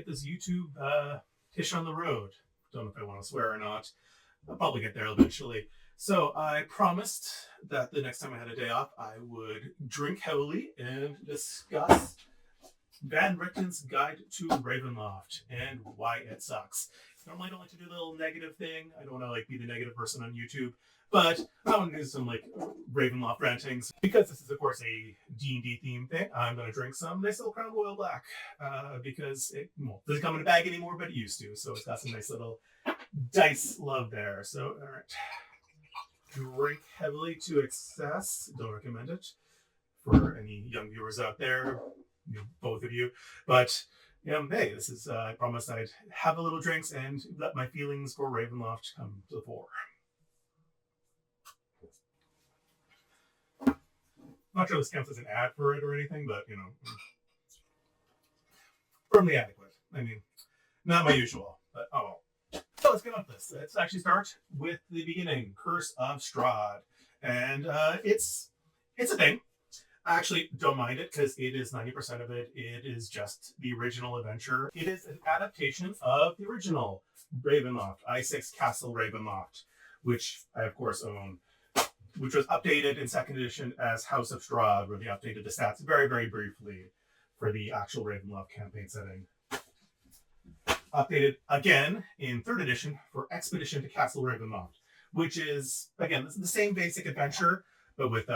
this YouTube ish on the road. Don't know if I want to swear or not. I'll probably get there eventually. So I promised that the next time I had a day off, I would drink heavily and discuss Van Richten's Guide to Ravenloft and why it sucks. Normally I don't like to do the little negative thing. I don't want to be the negative person on YouTube. But I want to do some Ravenloft rantings. Because this is of course a D&D theme thing, I'm going to drink some nice little Crown Royal Black. Because it doesn't come in a bag anymore, but it used to. So it's got some nice little dice love there. So, alright. Drink heavily to excess. Don't recommend it for any young viewers out there. Both of you. But, hey, this is, I promised I'd have a little drinks and let my feelings for Ravenloft come to the fore. Not sure this counts as an ad for it or anything, but, firmly adequate. I mean, not my usual, but oh well. So let's get on with this. Let's actually start with the beginning, Curse of Strahd. And it's a thing. I actually don't mind it because it is 90% of it. It is just the original adventure. It is an adaptation of the original Ravenloft, I6 Castle Ravenloft, which I of course own, which was updated in 2nd edition as House of Strahd, where they updated the stats very, very briefly for the actual Ravenloft campaign setting. Updated again in 3rd edition for Expedition to Castle Ravenloft, which is, again, the same basic adventure, but with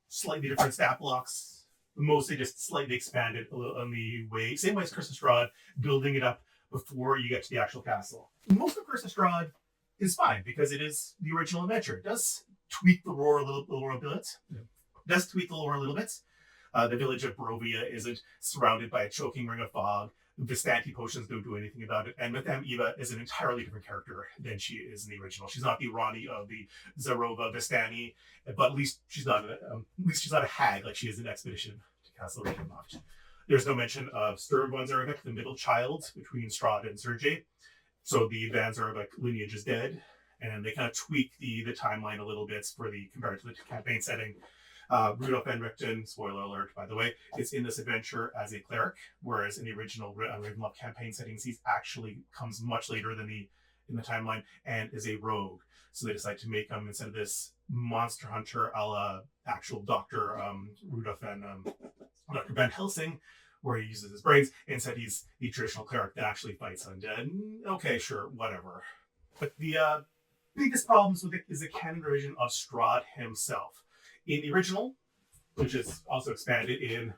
slightly different stat blocks, mostly just slightly expanded on the way, same way as Curse of Strahd, building it up before you get to the actual castle. Most of Curse of Strahd is fine because it is the original adventure. It does tweak the lore a little bit. The village of Barovia isn't surrounded by a choking ring of fog. Vistanti potions don't do anything about it, and Madame Eva is an entirely different character than she is in the original. She's not the Rani of the Zarova Vistani, but at least she's not a hag like she is in Expedition to Castle Ravenloft. There's no mention of Sturm von Zarevik, the middle child between Strahd and Sergei. So the Van Zarevik lineage is dead, and they kind of tweak the timeline a little bit compared to the campaign setting. Rudolf Van Richten, spoiler alert, by the way, is in this adventure as a cleric, whereas in the original Ravenloft campaign settings, he actually comes much later than in the timeline and is a rogue. So they decide to make him, instead of this monster hunter a la actual Dr. Rudolf Dr. Van Helsing, where he uses his brains, instead he's the traditional cleric that actually fights undead. Okay, sure, whatever. But the biggest problems with it is the canon revision of Strahd himself. In the original, which is also expanded in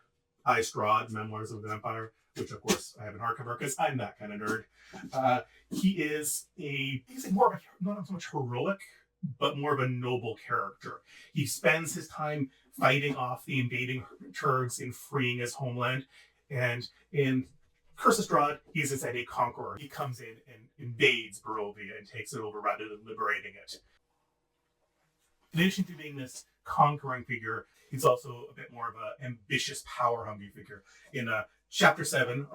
I, Strahd, Memoirs of the Vampire, which of course I have in hardcover because I'm that kind of nerd. He's more of a, not so much heroic, but more of a noble character. He spends his time fighting off the invading Turks and freeing his homeland. And in Curse of Strahd, he's instead a conqueror. He comes in and invades Barovia and takes it over rather than liberating it. In addition to being this conquering figure, he's also a bit more of an ambitious, power-hungry figure. In Chapter 7,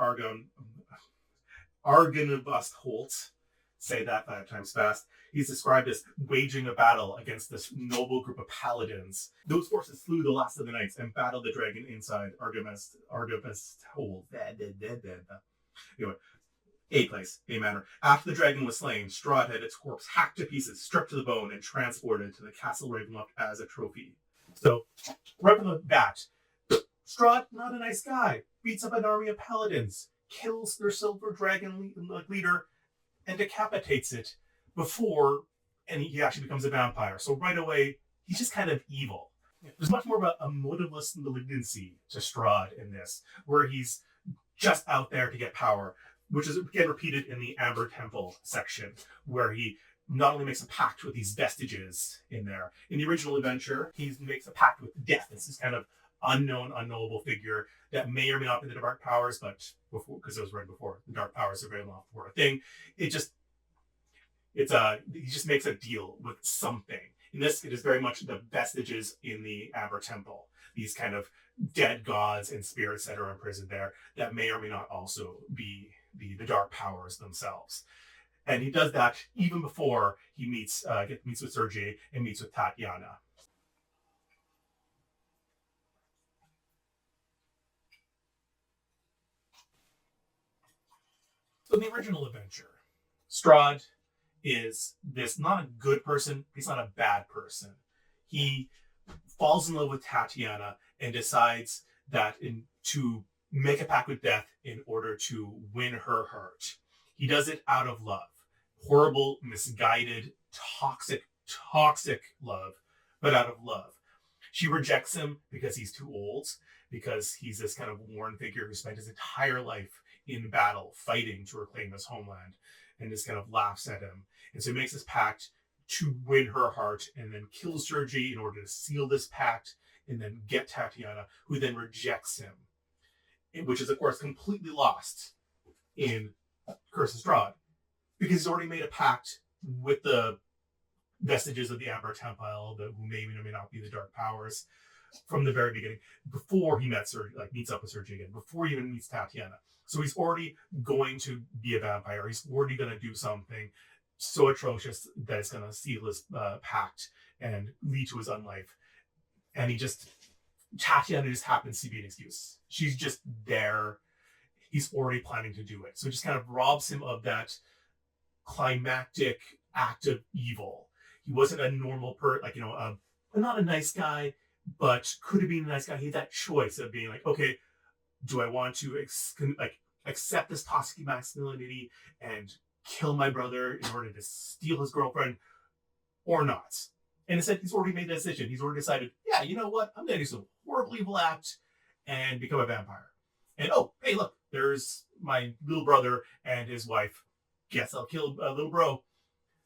Argonabust Holt, say that 5 times fast, he's described as waging a battle against this noble group of paladins. Those forces slew the last of the knights and battled the dragon inside Argonabust Holt. Anyway, a manor. After the dragon was slain, Strahd had its corpse hacked to pieces, stripped to the bone, and transported to the Castle Ravenloft as a trophy. So, right from the bat, Strahd, not a nice guy, beats up an army of paladins, kills their silver dragon leader, and decapitates it before he actually becomes a vampire. So right away, he's just kind of evil. There's much more of a motiveless malignancy to Strahd in this, where he's just out there to get power, which is again repeated in the Amber Temple section, where he not only makes a pact with these vestiges in there. In the original adventure, he makes a pact with death. It's this kind of unknowable figure that may or may not be the Dark Powers, but because it was right before the Dark Powers of Ravenloft were a thing, he just makes a deal with something. In this, it is very much the vestiges in the Amber Temple. These kind of dead gods and spirits that are imprisoned there that may or may not also be the Dark Powers themselves. And he does that even before he meets with Sergei and meets with Tatiana. So in the original adventure, Strahd is this not a good person, he's not a bad person. He falls in love with Tatiana and decides that to make a pact with death in order to win her heart. He does it out of love. Horrible, misguided, toxic love, but out of love. She rejects him because he's too old, because he's this kind of worn figure who spent his entire life in battle, fighting to reclaim his homeland, and just kind of laughs at him. And so he makes this pact to win her heart, and then kills Sergei in order to seal this pact, and then get Tatiana, who then rejects him, which is, of course, completely lost in Curse of Strahd, because he's already made a pact with the vestiges of the Amber Temple, who may or may not be the Dark Powers, from the very beginning, before he meets up with Sergei again, before he even meets Tatiana. So he's already going to be a vampire. He's already going to do something so atrocious that it's going to seal his pact and lead to his unlife. And Tatiana just happens to be an excuse. She's just there. He's already planning to do it. So it just kind of robs him of that climactic act of evil. He wasn't a normal not a nice guy, but could have been a nice guy. He had that choice of being like, okay, do I want to accept this toxic masculinity and kill my brother in order to steal his girlfriend, or not? And instead, he's already made that decision. He's already decided, yeah, you know what? I'm going to do some horrible evil act and become a vampire. And oh, hey, look, there's my little brother and his wife. Guess I'll kill a little bro.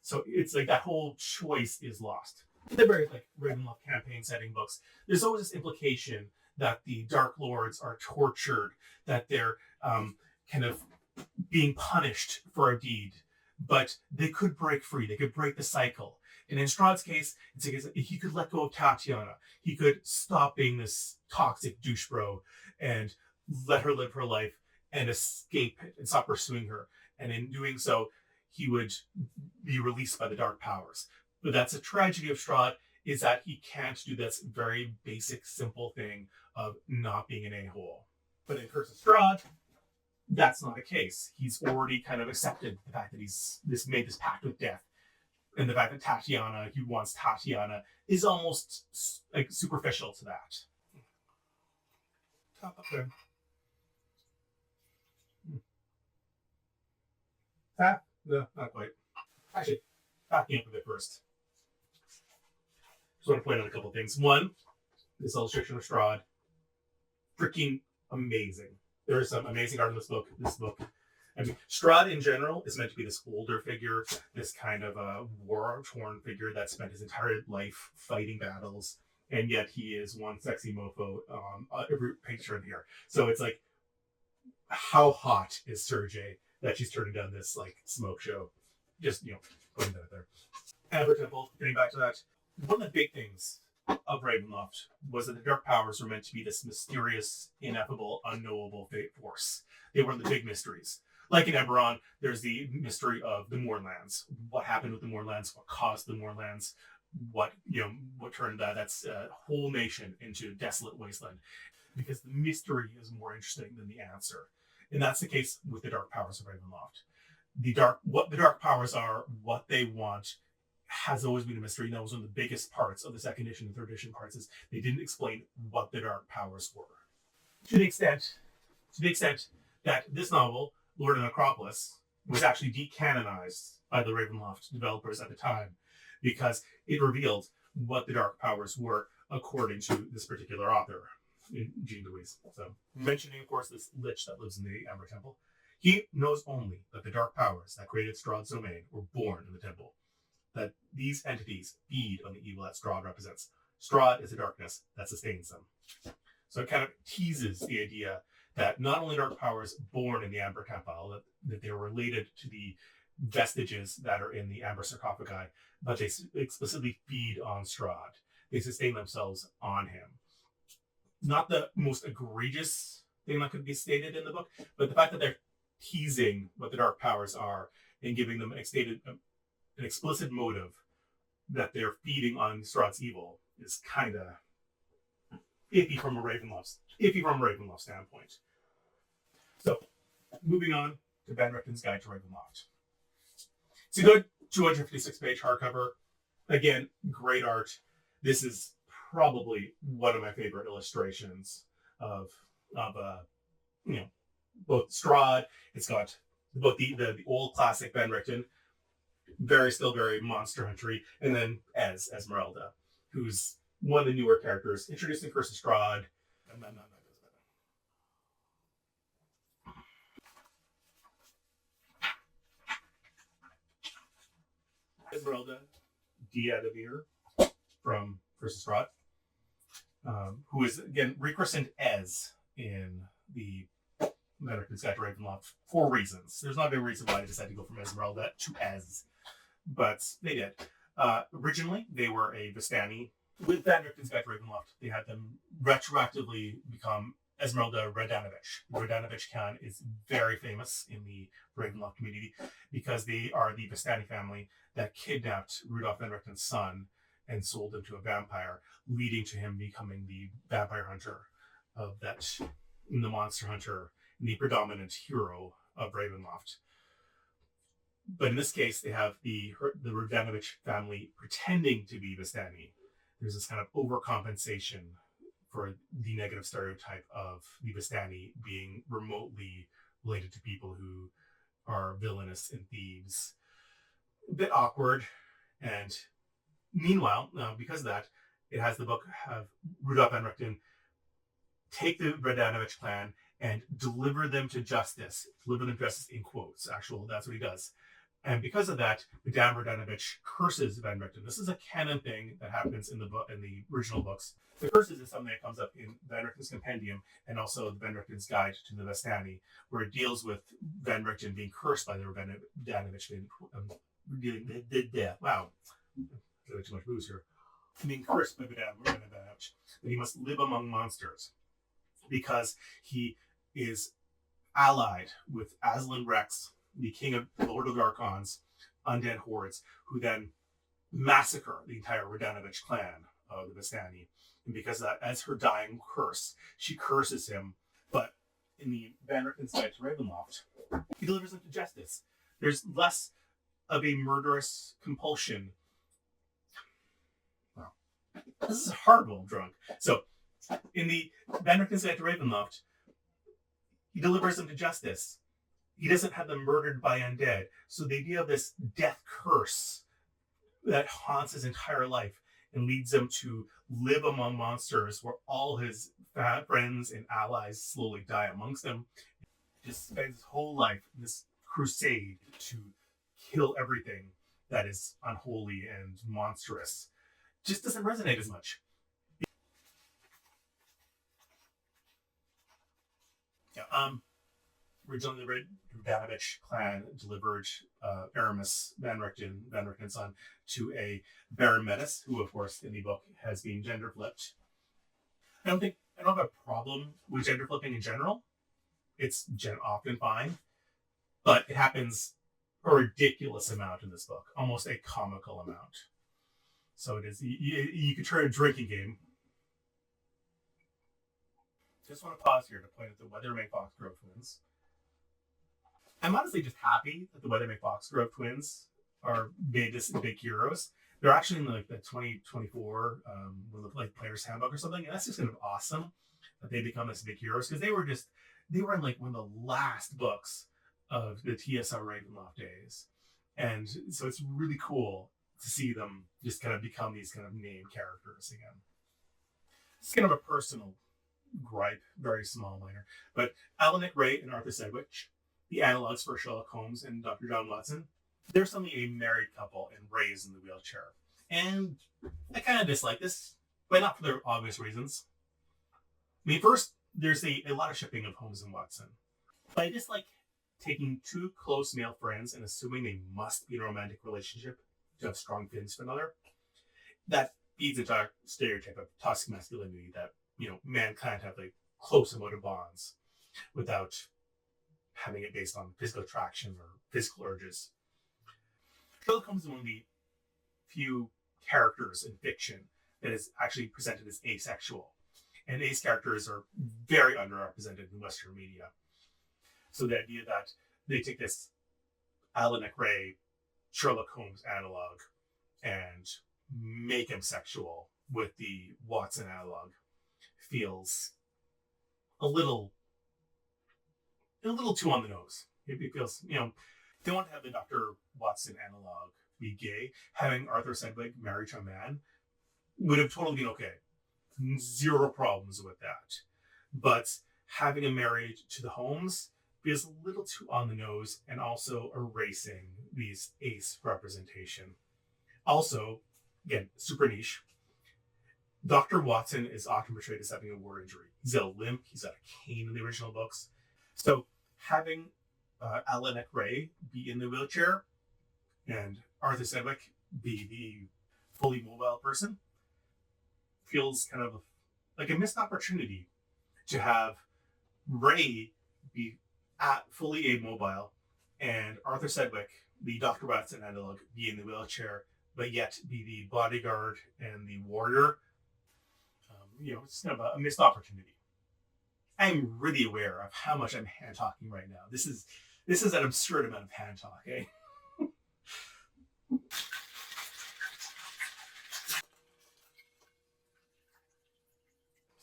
So it's like that whole choice is lost. In the very Ravenloft campaign setting books, there's always this implication that the Dark Lords are tortured, that they're kind of being punished for a deed, but they could break free. They could break the cycle. And in Strahd's case, he could let go of Tatiana. He could stop being this toxic douche bro and let her live her life and escape and stop pursuing her. And in doing so, he would be released by the Dark Powers. But that's a tragedy of Strahd, is that he can't do this very basic, simple thing of not being an a-hole. But in Curse of Strahd, that's not the case. He's already kind of accepted the fact that he's made this pact with death. And the fact that he wants Tatiana, is almost superficial to that. Top up there. No, not quite. Actually, backing up a bit first. Just want to point out a couple things. One, this illustration of Strahd, freaking amazing. There is some amazing art in this book. I mean, Strahd in general is meant to be this older figure, this kind of a war-torn figure that spent his entire life fighting battles, and yet he is one sexy mofo every picture in here. So it's like, how hot is Sergei that she's turning down this smoke show? Just putting that there. Amber Temple, getting back to that, one of the big things of Ravenloft was that the Dark Powers were meant to be this mysterious, ineffable, unknowable fate force. They were the big mysteries. Like in Eberron, there's the mystery of the Mournlands. What happened with the Mournlands? What caused the Mournlands? What turned that's a whole nation into desolate wasteland? Because the mystery is more interesting than the answer. And that's the case with the Dark Powers of Ravenloft. What the Dark Powers are, what they want, has always been a mystery. And that was one of the biggest parts of the second edition and third edition parts, is they didn't explain what the Dark Powers were. To the extent that this novel, Lord of Necropolis, was actually decanonized by the Ravenloft developers at the time, because it revealed what the Dark Powers were according to this particular author, Jean Louise. So, mentioning, of course, this lich that lives in the Amber Temple, he knows only that the Dark Powers that created Strahd's domain were born in the temple, that these entities feed on the evil that Strahd represents. Strahd is the darkness that sustains them. So it kind of teases the idea that not only Dark Powers born in the Amber Temple, that they're related to the vestiges that are in the Amber sarcophagi, but they explicitly feed on Strahd. They sustain themselves on him. Not the most egregious thing that could be stated in the book, but the fact that they're teasing what the Dark Powers are and giving them an explicit motive that they're feeding on Strahd's evil is kind of iffy from a Ravenloft standpoint. So, moving on to Van Richten's Guide to Ravenloft. It's a good 256-page hardcover. Again, great art. This is probably one of my favorite illustrations of both Strahd. It's got both the old classic Van Richten, still very Monster Huntery, and then Esmeralda, who's one of the newer characters, introducing Curse of Strahd. Esmeralda Diadavir from Curse of Strahd, who is again rechristened Ez in the Van Richten's Guide to Ravenloft for reasons. There's not a reason why they decided to go from Esmeralda to Ez, but they did. Originally, they were a Vistani. With Van Richten's Guide to Ravenloft, they had them retroactively become Esmeralda Radanovich. The Radanovich clan is very famous in the Ravenloft community because they are the Vistani family that kidnapped Rudolf Van Richten's son and sold him to a vampire, leading to him becoming the vampire hunter of the monster hunter, and the predominant hero of Ravenloft. But in this case, they have the Radanovich family pretending to be Vistani. There's this kind of overcompensation for the negative stereotype of the Vistani being remotely related to people who are villainous and thieves. A bit awkward. And meanwhile, because of that, it has the book have Rudolf Van Richten take the Radanovich clan and deliver them to justice. Deliver them to justice in quotes. That's what he does. And because of that, Madame Radanovich curses Van Richten. This is a canon thing that happens in the original books. The curses is something that comes up in Van Richten's Compendium and also the Van Richten's Guide to the Vistani, where it deals with Van Richten being cursed by the Radanovich. Wow, too much booze here. Being cursed by Madame Radanovich, that he must live among monsters because he is allied with Aslan Rex, the king of the Lord of the Archons, undead hordes, who then massacre the entire Radanovich clan of the Vistani. And because of that, as her dying curse, she curses him. But in the Van Richten's Guide to Ravenloft, he delivers them to justice. There's less of a murderous compulsion. Wow. This is hard while I'm drunk. So, in the Van Richten's Guide to Ravenloft, he delivers them to justice. He doesn't have them murdered by undead. So the idea of this death curse that haunts his entire life and leads him to live among monsters where all his friends and allies slowly die amongst him. Just spends his whole life in this crusade to kill everything that is unholy and monstrous. Just doesn't resonate as much. Yeah, originally, the Radanovich clan delivered Aramis Van Richten's son, to a Baron Metis, who, of course, in the book has been gender flipped. I don't have a problem with gender flipping in general. It's often fine, but it happens a ridiculous amount in this book, almost a comical amount. So it is. You could turn a drinking game. Just want to pause here to point out the Weathermay Foxgrove twins. I'm honestly just happy that the Weathermay Foxgrove twins are made as big heroes. They're actually in the 2024 Player's Handbook or something, and that's just kind of awesome that they become this big heroes, because they were in one of the last books of the TSR Ravenloft days, and so it's really cool to see them just kind of become these kind of named characters again. It's kind of a personal gripe, very small, minor, but Alan Nick Ray and Arthur Sedgwick, the analogs for Sherlock Holmes and Dr. John Watson, they're suddenly a married couple and Ray's in the wheelchair. And I kind of dislike this, but not for the obvious reasons. I mean, first, there's a lot of shipping of Holmes and Watson. But I dislike taking two close male friends and assuming they must be in a romantic relationship to have strong feelings for another. That feeds into a stereotype of toxic masculinity that, man can't have close emotive bonds without having it based on physical attraction or physical urges. Sherlock Holmes is one of the few characters in fiction that is actually presented as asexual. And ace characters are very underrepresented in Western media. So the idea that they take this Alan Ray Sherlock Holmes analog and make him sexual with the Watson analog. Feels a little too on the nose. It feels, they want to have the Dr. Watson analog be gay. Having Arthur Sedgwick married to a man would have totally been okay. Zero problems with that. But having him married to the Holmes feels a little too on the nose, and also erasing these ace representation. Also, again, super niche. Dr. Watson is often portrayed as having a war injury. He's got a limp, he's got a cane in the original books. So having Alan Ray be in the wheelchair and Arthur Sedgwick be the fully mobile person feels kind of like a missed opportunity to have Ray be fully immobile and Arthur Sedgwick, the Dr. Watson analog, be in the wheelchair, but yet be the bodyguard and the warrior. It's kind of a missed opportunity. I'm really aware of how much I'm hand talking right now. This is an absurd amount of hand talk, eh?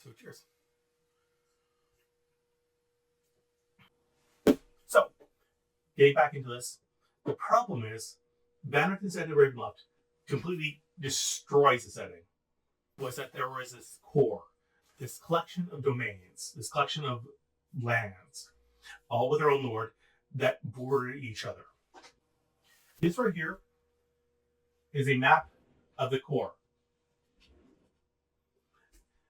So cheers. So, getting back into this, the problem is Vanderton's Edition Ravenloft completely destroys the setting. Was that there was this core, this collection of domains, this collection of lands, all with their own lord, that bordered each other. This right here is a map of the core.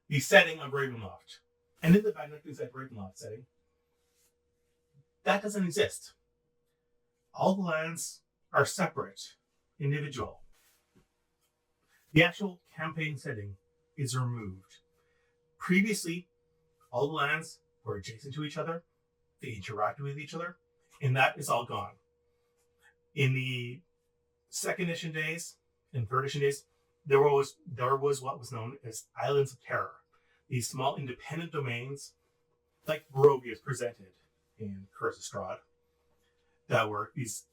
The setting of Ravenloft. And in the Vanderton's Edition Ravenloft setting, that doesn't exist. All the lands are separate, individual. The actual campaign setting is removed. Previously, all the lands were adjacent to each other. They interacted with each other, and that is all gone. In the second edition days and third edition days, there was what was known as Islands of Terror. These small independent domains, like Barovia is presented in Curse of Strahd, that were these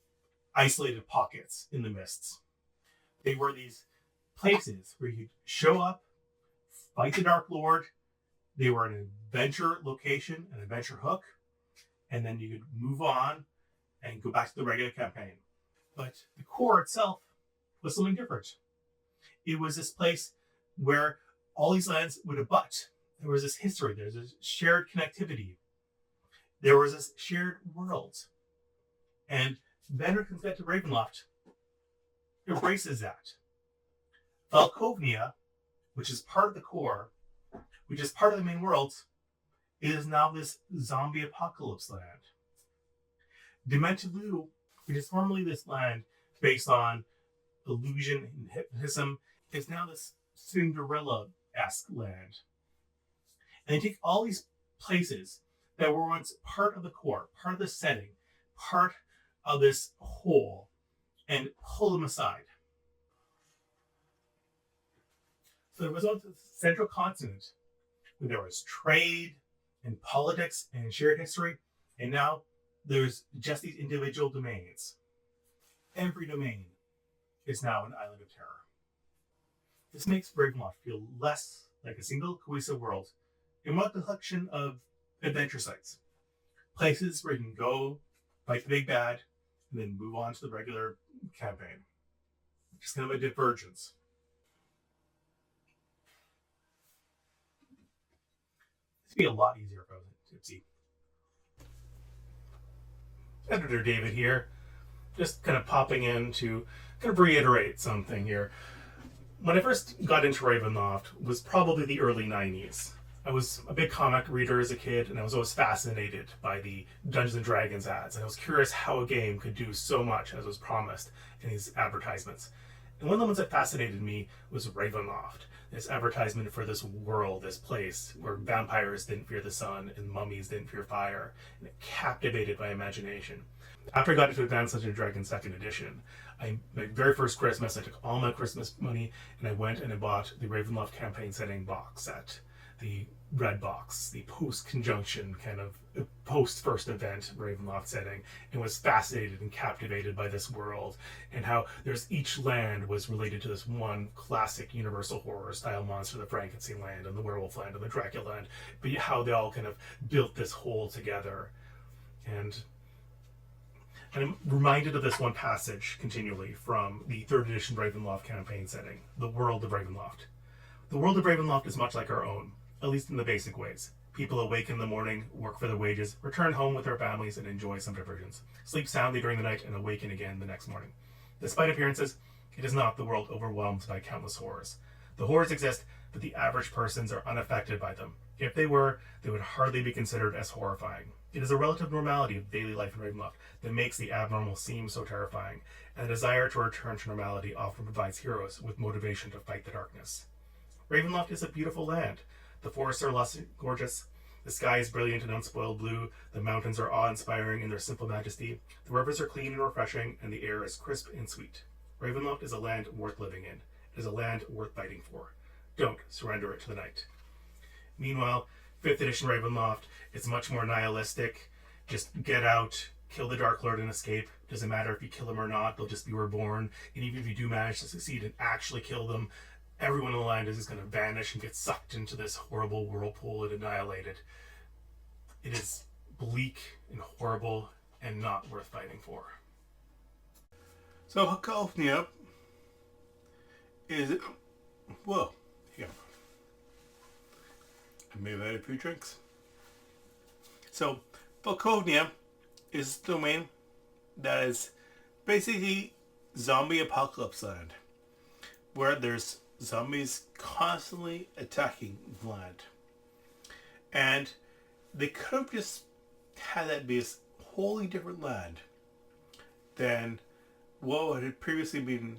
isolated pockets in the mists. They were these places where you'd show up, fight the Dark Lord. They were an adventure location, an adventure hook, and then you could move on and go back to the regular campaign. But the core itself was something different. It was this place where all these lands would abut. There was this history, there's this shared connectivity. There was this shared world. And Vanderton's Edition Ravenloft embraces that. Valkovnia, which is part of the core, which is part of the main world, is now this zombie apocalypse land. Dementilu, which is formerly this land based on illusion and hypnotism, is now this Cinderella-esque land. And they take all these places that were once part of the core, part of the setting, part of this whole, and pull them aside. So there was once a central continent where there was trade and politics and shared history, and now there's just these individual domains. Every domain is now an island of terror. This makes Ravenloft feel less like a single cohesive world and more like a collection of adventure sites. Places where you can go, fight the big bad, and then move on to the regular campaign. Just kind of a divergence. This would be a lot easier if I wasn't tipsy. Editor David here, just kind of popping in to kind of reiterate something here. When I first got into Ravenloft was probably the early 90s. I was a big comic reader as a kid, and I was always fascinated by the Dungeons & Dragons ads, and I was curious how a game could do so much as was promised in these advertisements. And one of the ones that fascinated me was Ravenloft, this advertisement for this world, this place where vampires didn't fear the sun and mummies didn't fear fire, and it captivated my imagination. After I got into Advanced Dungeons & Dragons 2nd Edition, my very first Christmas, I took all my Christmas money and I went and I bought the Ravenloft campaign setting box set. the red box, the post-conjunction kind of post-first event Ravenloft setting, and was fascinated and captivated by this world, and how each land was related to this one classic universal horror style monster, the Frankenstein land and the werewolf land and the Dracula land, but how they all kind of built this whole together. And I'm reminded of this one passage continually from the 3rd edition Ravenloft campaign setting, the world of Ravenloft. The world of Ravenloft is much like our own, at least in the basic ways. People awake in the morning, work for their wages, return home with their families, and enjoy some diversions. Sleep soundly during the night and awaken again the next morning. Despite appearances, it is not the world overwhelmed by countless horrors. The horrors exist, but the average persons are unaffected by them. If they were, they would hardly be considered as horrifying. It is a relative normality of daily life in Ravenloft that makes the abnormal seem so terrifying, and the desire to return to normality often provides heroes with motivation to fight the darkness. Ravenloft is a beautiful land. The forests are lush and gorgeous. The sky is brilliant and unspoiled blue. The mountains are awe-inspiring in their simple majesty. The rivers are clean and refreshing, and the air is crisp and sweet. Ravenloft is a land worth living in. It is a land worth fighting for. Don't surrender it to the night. Meanwhile, 5th edition Ravenloft is much more nihilistic. Just get out, kill the Dark Lord and escape. Doesn't matter if you kill them or not, they'll just be reborn. And even if you do manage to succeed and actually kill them, everyone in the land is just going to vanish and get sucked into this horrible whirlpool and annihilated. It is bleak and horrible and not worth fighting for. So Hakovnia is... Whoa, here. I may have had a few drinks. So Volkovnia is a domain that is basically zombie apocalypse land, where there's zombies constantly attacking the land. And they could have just had that be a wholly different land than what had previously been